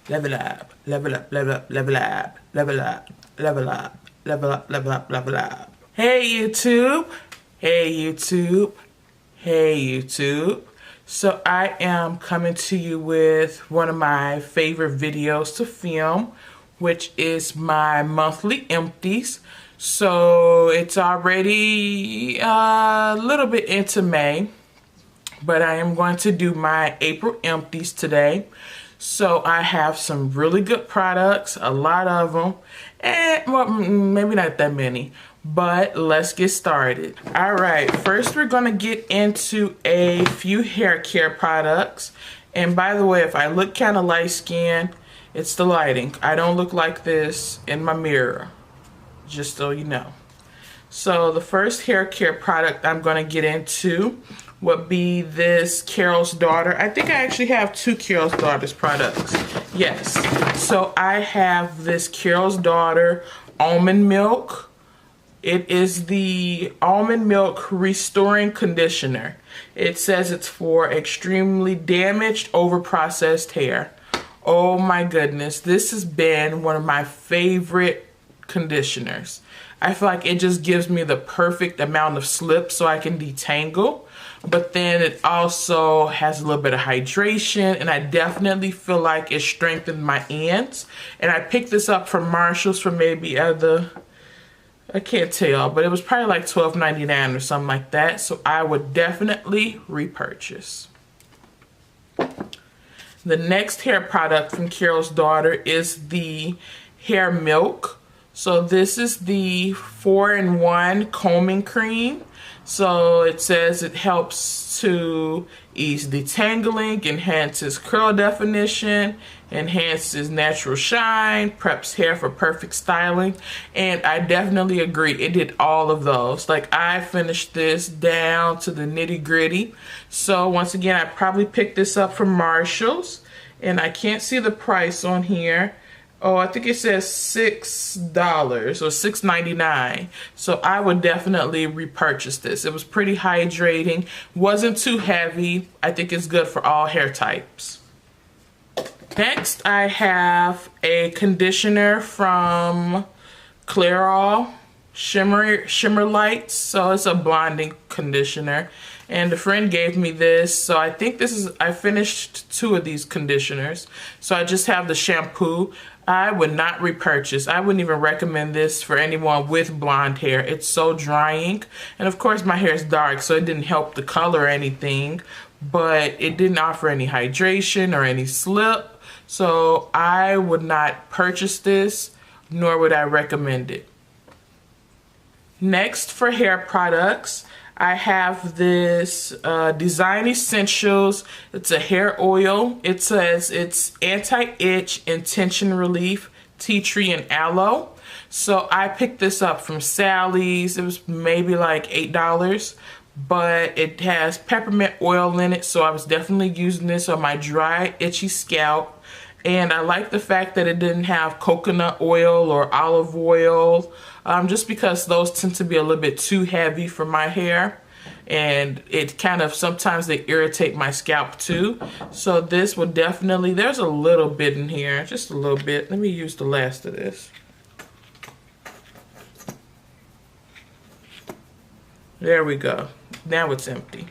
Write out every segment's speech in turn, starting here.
level up, level up, level up, level up, level up, level up, level up, level up, level up. Hey YouTube, hey YouTube, hey YouTube. So I am coming to you with one of my favorite videos to film, which is my monthly empties. So it's already a little bit into May, but I am going to do my April empties today. So I have some really good products, a lot of them, and well, maybe not that many, but let's get started. All right, first we're gonna get into a few hair care products. And by the way, if I look kind of light skinned, it's the lighting. I don't look like this in my mirror, just so you know. So the first hair care product I'm gonna get into would be this Carol's Daughter. I think I actually have two Carol's Daughters products. Yes. So I have this Carol's Daughter almond milk. It is the almond milk restoring conditioner. It says it's for extremely damaged, overprocessed hair. Oh my goodness, this has been one of my favorite conditioners. I feel like it just gives me the perfect amount of slip so I can detangle, but then it also has a little bit of hydration, and I definitely feel like it strengthened my ends. And I picked this up from Marshall's for maybe I can't tell, but it was probably like $12.99 or something like that, so I would definitely repurchase. The next hair product from Carol's Daughter is the hair milk. So this is the 4-in-1 combing cream. So it says it helps to ease detangling, enhances curl definition, enhances natural shine, preps hair for perfect styling. And I definitely agree, it did all of those. Like, I finished this down to the nitty gritty. So once again, I probably picked this up from Marshall's, and I can't see the price on here. Oh, I think it says $6 or $6.99. So I would definitely repurchase this. It was pretty hydrating, wasn't too heavy. I think it's good for all hair types. Next, I have a conditioner from Clairol Shimmer Lights. So it's a blonding conditioner. And a friend gave me this, so I think this is, I finished 2 of these conditioners. So I just have the shampoo. I would not repurchase. I wouldn't even recommend this for anyone with blonde hair. It's so drying. And of course my hair is dark, so it didn't help the color or anything, but it didn't offer any hydration or any slip. So I would not purchase this, nor would I recommend it. Next, for hair products, I have this Design Essentials. It's a hair oil. It says it's anti-itch, intention relief, tea tree, and aloe. So I picked this up from Sally's. It was maybe like $8, but it has peppermint oil in it. So I was definitely using this on my dry, itchy scalp. And I like the fact that it didn't have coconut oil or olive oil, just because those tend to be a little bit too heavy for my hair. And it kind of, sometimes they irritate my scalp too. So this will definitely, there's a little bit in here, just a little bit. Let me use the last of this. There we go. Now it's empty.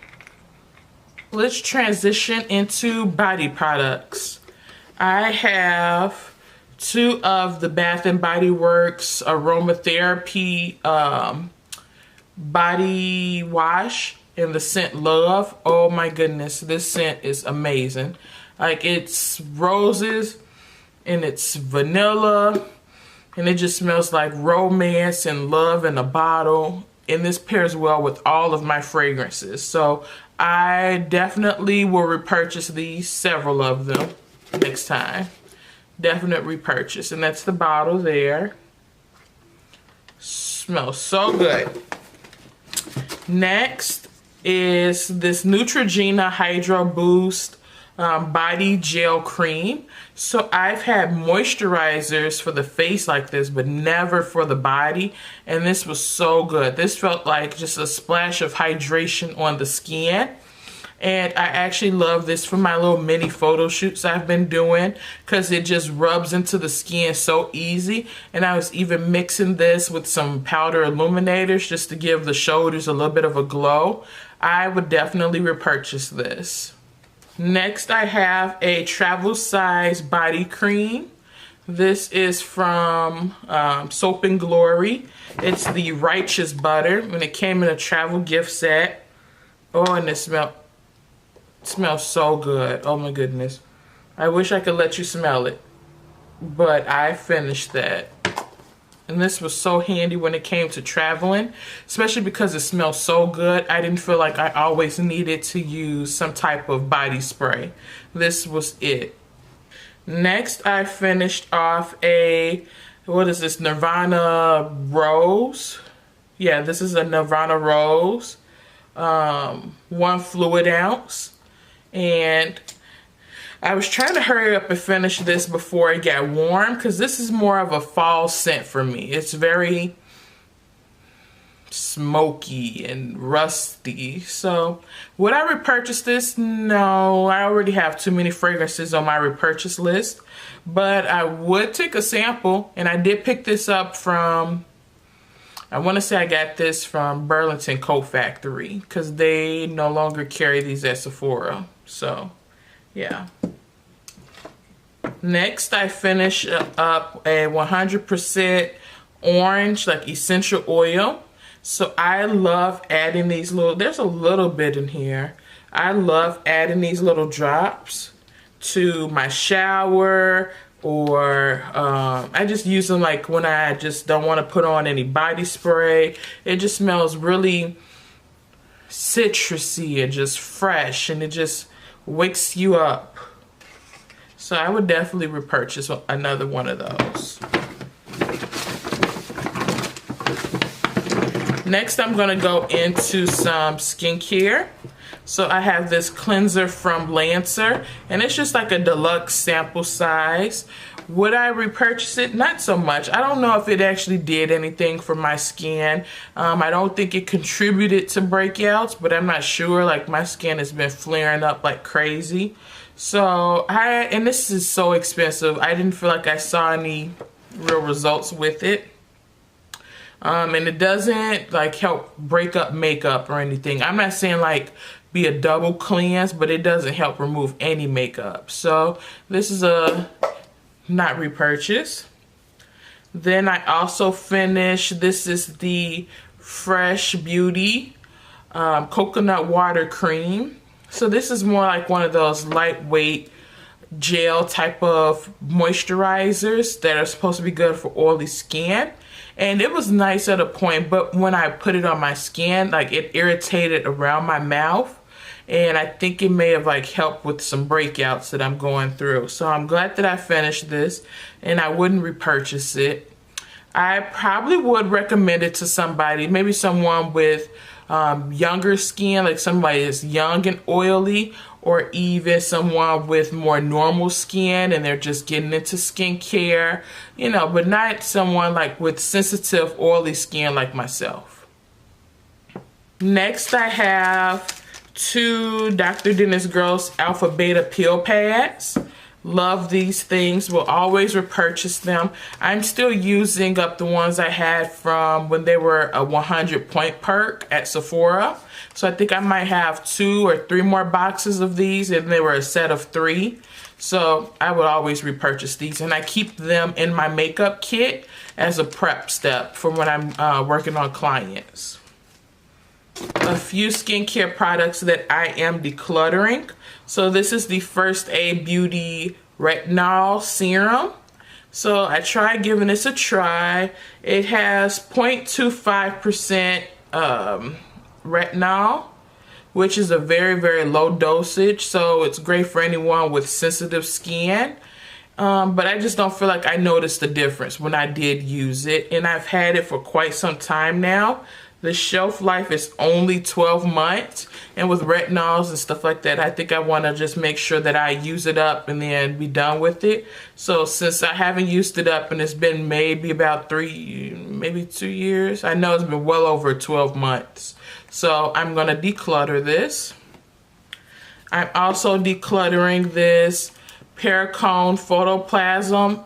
Let's transition into body products. I have 2 of the Bath & Body Works Aromatherapy body wash in the scent Love. Oh my goodness, this scent is amazing. Like, it's roses and it's vanilla, and it just smells like romance and love in a bottle. And this pairs well with all of my fragrances. So I definitely will repurchase these, several of them, next time. Definite repurchase. And that's the bottle there. Smells so good. Next is this Neutrogena Hydro Boost body gel cream. So I've had moisturizers for the face like this, but never for the body, and this was so good. This felt like just a splash of hydration on the skin. And I actually love this for my little mini photo shoots I've been doing because it just rubs into the skin so easy. And I was even mixing this with some powder illuminators just to give the shoulders a little bit of a glow. I would definitely repurchase this. Next, I have a travel size body cream. This is from Soap and Glory. It's the Righteous Butter, and it came in a travel gift set. Oh, and it smells so good. Oh my goodness. I wish I could let you smell it, but I finished that. And this was so handy when it came to traveling, especially because it smells so good. I didn't feel like I always needed to use some type of body spray. This was it. Next, I finished off a, what is this, Nirvana Rose. Yeah, this is a Nirvana Rose, 1 fluid ounce. And I was trying to hurry up and finish this before it got warm because this is more of a fall scent for me. It's very smoky and rusty. So would I repurchase this? No, I already have too many fragrances on my repurchase list, but I would take a sample. And I did pick this up from, I want to say I got this from Burlington Coat Factory because they no longer carry these at Sephora. So yeah. Next, I finish up a 100% orange, like essential oil. So I love adding these little, there's a little bit in here. I love adding these little drops to my shower, or I just use them like when I just don't want to put on any body spray. It just smells really citrusy and just fresh, and it just wakes you up. So I would definitely repurchase another one of those. Next, I'm going to go into some skincare. So I have this cleanser from Lancer, and it's just like a deluxe sample size. Would I repurchase it? Not so much. I don't know if it actually did anything for my skin. I don't think it contributed to breakouts, but I'm not sure. Like, my skin has been flaring up like crazy. So and this is so expensive. I didn't feel like I saw any real results with it. And it doesn't like help break up makeup or anything. I'm not saying like be a double cleanse, but it doesn't help remove any makeup. So this is a not repurchase. Then I also finished, this is the Fresh Beauty coconut water cream. So this is more like one of those lightweight gel type of moisturizers that are supposed to be good for oily skin. And it was nice at a point, but when I put it on my skin, like it irritated around my mouth. And I think it may have like helped with some breakouts that I'm going through. So I'm glad that I finished this, and I wouldn't repurchase it. I probably would recommend it to somebody, maybe someone with younger skin, like somebody that's young and oily, or even someone with more normal skin and they're just getting into skincare, you know, but not someone like with sensitive oily skin like myself. Next, I have 2 Dr. Dennis Gross Alpha Beta Peel Pads. Love these things, will always repurchase them. I'm still using up the ones I had from when they were a 100-point perk at Sephora. So I think I might have 2 or 3 more boxes of these, and they were a set of 3. So I would always repurchase these, and I keep them in my makeup kit as a prep step for when I'm working on clients. A few skincare products that I am decluttering. So this is the First Aid Beauty Retinol Serum. So I tried giving this a try. It has 0.25% retinol, which is a very, very low dosage. So it's great for anyone with sensitive skin. But I just don't feel like I noticed the difference when I did use it. And I've had it for quite some time now. The shelf life is only 12 months, and with retinols and stuff like that, I think I want to just make sure that I use it up and then be done with it. So since I haven't used it up and it's been maybe about 3, maybe 2 years, I know it's been well over 12 months. So I'm going to declutter this. I'm also decluttering this Pecan Photoplasma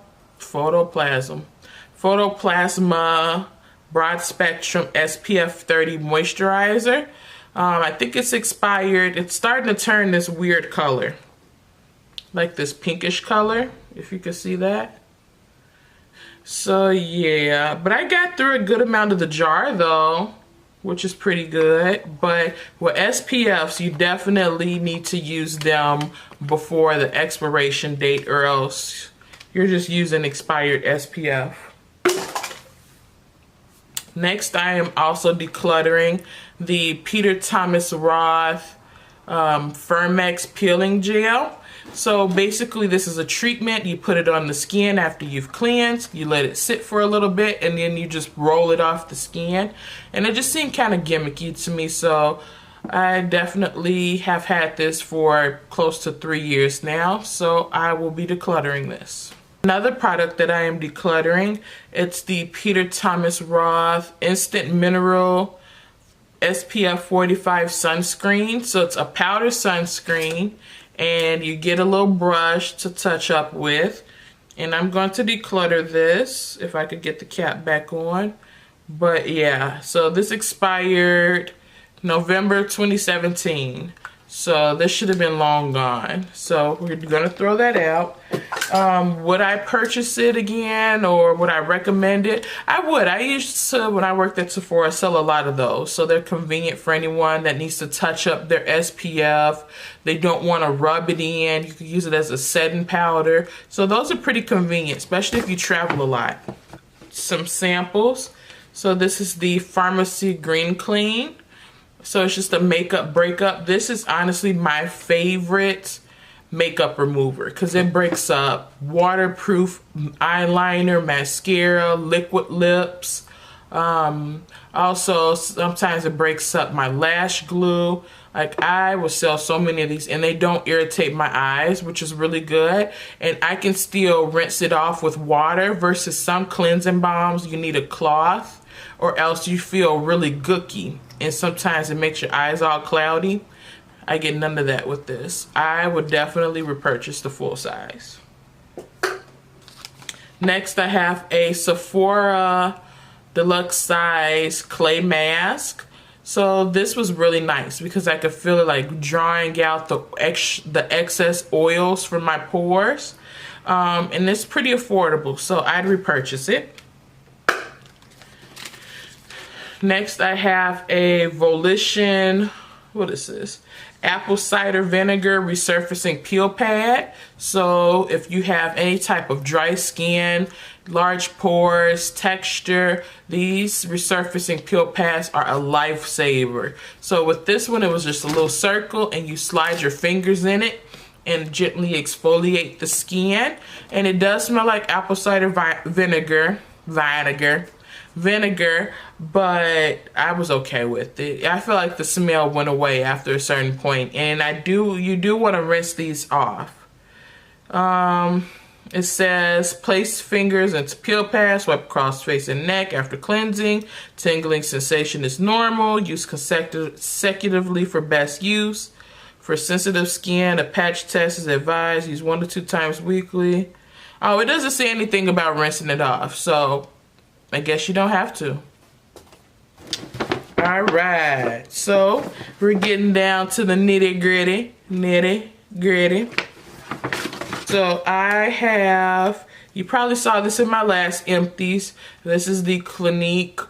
Broad Spectrum SPF 30 Moisturizer. I think it's expired. It's starting to turn this weird color, like this pinkish color, if you can see that. So yeah, but I got through a good amount of the jar though, which is pretty good. But with SPFs, you definitely need to use them before the expiration date, or else you're just using expired SPF. Next, I am also decluttering the Peter Thomas Roth Firmex Peeling Gel. So basically this is a treatment. You put it on the skin after you've cleansed. You let it sit for a little bit and then you just roll it off the skin. And it just seemed kind of gimmicky to me. So I definitely have had this for close to 3 years now. So I will be decluttering this. Another product that I am decluttering, it's the Peter Thomas Roth Instant Mineral SPF 45 sunscreen. So it's a powder sunscreen and you get a little brush to touch up with. And I'm going to declutter this, if I could get the cap back on. But yeah, so this expired November 2017. So this should have been long gone. So we're gonna throw that out. Would I purchase it again, or would I recommend it? I would. I used to, when I worked at Sephora, sell a lot of those. So they're convenient for anyone that needs to touch up their SPF. They don't want to rub it in. You can use it as a setting powder. So those are pretty convenient, especially if you travel a lot. Some samples. So this is the Pharmacy Green Clean. So it's just a makeup breakup. This is honestly my favorite makeup remover because it breaks up waterproof eyeliner, mascara, liquid lips. Also, sometimes it breaks up my lash glue. Like, I will sell so many of these and they don't irritate my eyes, which is really good. And I can still rinse it off with water versus some cleansing balms. You need a cloth or else you feel really gooky. And sometimes it makes your eyes all cloudy. I get none of that with this. I would definitely repurchase the full size. Next, I have a Sephora deluxe size clay mask. So this was really nice because I could feel it like drawing out the excess oils from my pores. And it's pretty affordable, so I'd repurchase it. Next, I have a Volition, what is this? Apple cider vinegar resurfacing peel pad. So if you have any type of dry skin, large pores, texture, these resurfacing peel pads are a lifesaver. So with this one, it was just a little circle and you slide your fingers in it and gently exfoliate the skin. And it does smell like apple cider vinegar, but I was okay with it. I feel like the smell went away after a certain point, and you do want to rinse these off. It says place fingers into peel pads, wipe across face and neck after cleansing. Tingling sensation is normal. Use consecutively for best use. For sensitive skin, a patch test is advised. Use 1 to 2 times weekly. Oh, it doesn't say anything about rinsing it off, so I guess you don't have to. All right, so we're getting down to the nitty gritty. So I have, you probably saw this in my last Empties. This is the Clinique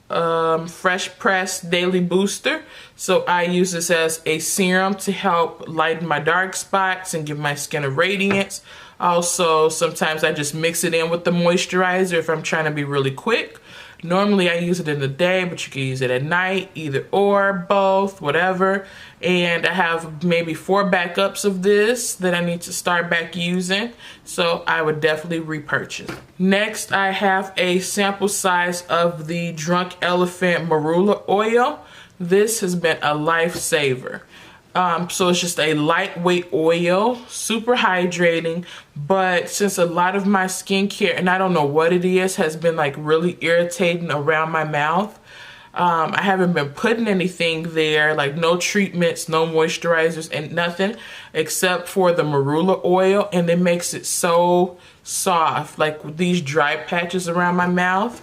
Fresh Press Daily Booster. So I use this as a serum to help lighten my dark spots and give my skin a radiance. Also, sometimes I just mix it in with the moisturizer if I'm trying to be really quick. Normally I use it in the day, but you can use it at night, either or, both, whatever. And I have maybe 4 backups of this that I need to start back using. So I would definitely repurchase. Next, I have a sample size of the Drunk Elephant Marula Oil. This has been a lifesaver. So it's just a lightweight oil, super hydrating, but since a lot of my skincare, and I don't know what it is, has been like really irritating around my mouth, I haven't been putting anything there, like no treatments, no moisturizers, and nothing except for the marula oil, and it makes it so soft, like with these dry patches around my mouth.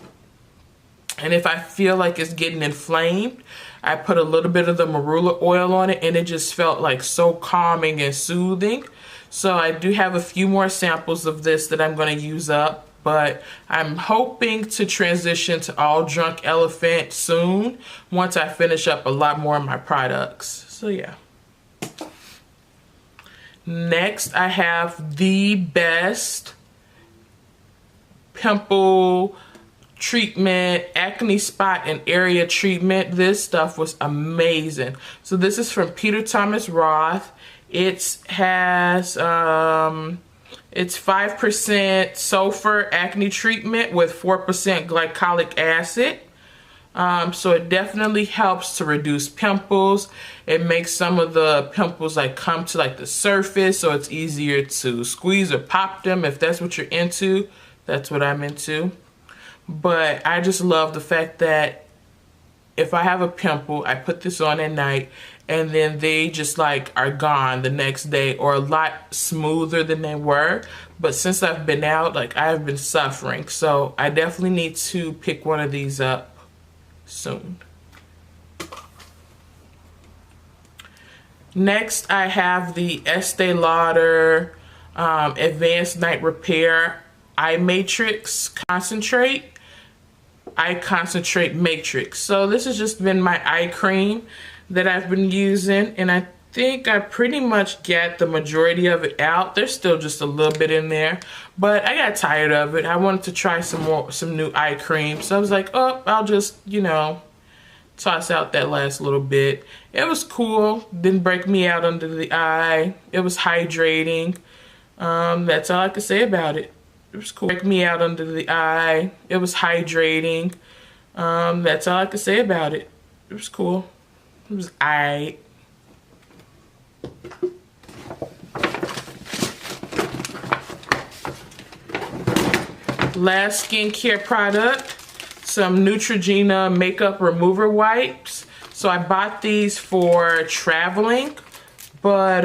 And if I feel like it's getting inflamed, I put a little bit of the marula oil on it, and it just felt like so calming and soothing. So I do have a few more samples of this that I'm going to use up, but I'm hoping to transition to All Drunk Elephant soon once I finish up a lot more of my products. So yeah. Next, I have the best pimple treatment, acne spot and area treatment. This stuff was amazing. So this is from Peter Thomas Roth. It has it's 5% sulfur acne treatment with 4% glycolic acid. So it definitely helps to reduce pimples. It makes some of the pimples like come to like the surface, so it's easier to squeeze or pop them if that's what you're into. That's what I'm into. But I just love the fact that if I have a pimple, I put this on at night, and then they just like are gone the next day, or a lot smoother than they were. But since I've been out, like I've been suffering. So I definitely need to pick one of these up soon. Next, I have the Estee Lauder Advanced Night Repair Eye Matrix Concentrate. Eye Concentrate Matrix. So this has just been my eye cream that I've been using, and I think I pretty much got the majority of it out. There's still just a little bit in there, but I got tired of it. I wanted to try some new eye cream, so I was like, oh, I'll just, you know, toss out that last little bit. It was cool. Didn't break me out under the eye. It was hydrating. That's all I could say about it. It was cool. Break me out under the eye. It was hydrating. That's all I could say about it. It was cool. It was aight. Last skincare product, some Neutrogena makeup remover wipes. So I bought these for traveling, but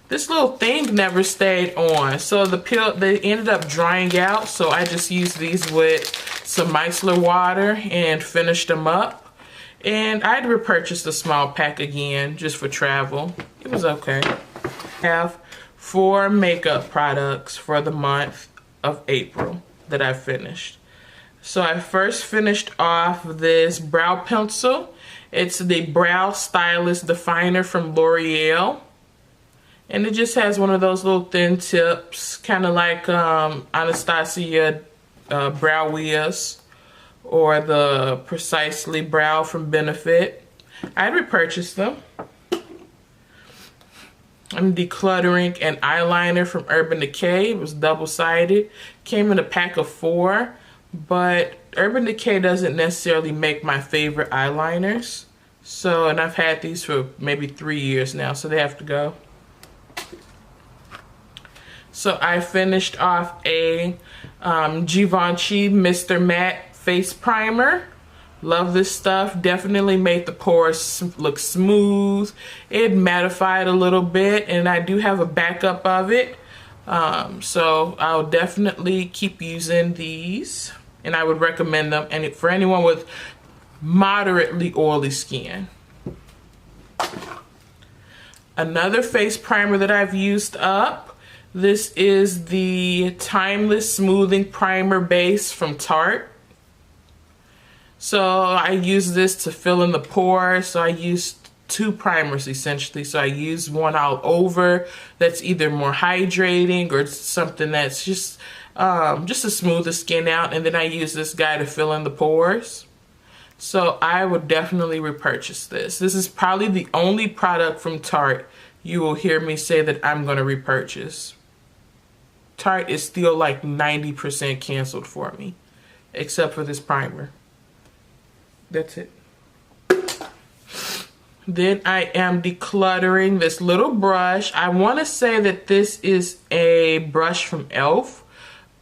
this little thing never stayed on. So they ended up drying out, so I just used these with some micellar water and finished them up. And I'd repurchase the small pack again just for travel. It was okay. I have 4 makeup products for the month of April that I finished. So I first finished off this brow pencil. It's the Brow Stylist Definer from L'Oreal. And it just has one of those little thin tips, kind of like Anastasia Brow Wiz or the Precisely Brow from Benefit. I'd repurchase them. I'm decluttering an eyeliner from Urban Decay. It was double-sided. Came in a pack of 4, but Urban Decay doesn't necessarily make my favorite eyeliners. So, and I've had these for maybe 3 years now, so they have to go. So I finished off a Givenchy Mr. Matte Face Primer. Love this stuff. Definitely made the pores look smooth. It mattified a little bit, and I do have a backup of it. So I'll definitely keep using these, and I would recommend them and for anyone with moderately oily skin. Another face primer that I've used up. This is the Timeless Smoothing Primer Base from Tarte. So I use this to fill in the pores. So I used 2 primers essentially. So I use one all over that's either more hydrating or something that's just to smooth the skin out. And then I use this guy to fill in the pores. So I would definitely repurchase this. This is probably the only product from Tarte you will hear me say that I'm going to repurchase. Tarte is still like 90% canceled for me, except for this primer. That's it. Then I am decluttering this little brush. I want to say that this is a brush from e.l.f.,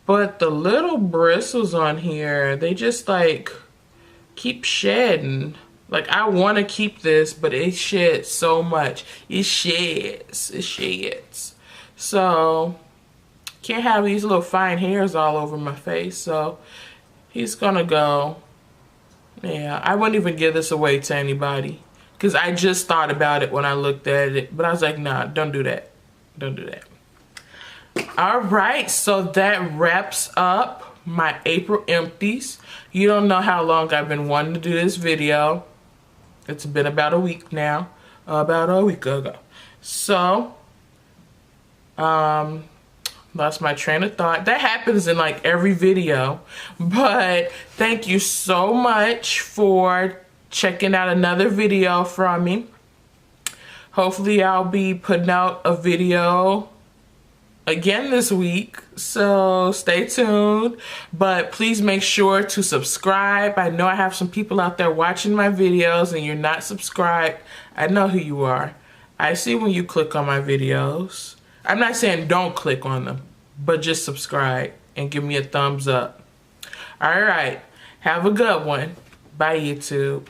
but the little bristles on here, they just like keep shedding. Like, I want to keep this, but it sheds so much. It sheds. It sheds. So, can't have these little fine hairs all over my face. So, he's going to go. Yeah, I wouldn't even give this away to anybody. Because I just thought about it when I looked at it. But I was like, nah, don't do that. Don't do that. Alright, so that wraps up my April empties. You don't know how long I've been wanting to do this video. It's been about a week now. About a week ago. So, lost my train of thought. That happens in like every video. But thank you so much for checking out another video from me. Hopefully I'll be putting out a video again this week, so stay tuned. But please make sure to subscribe. I know I have some people out there watching my videos and you're not subscribed. I know who you are. I see when you click on my videos. I'm not saying don't click on them, but just subscribe and give me a thumbs up. Alright, have a good one. Bye, YouTube.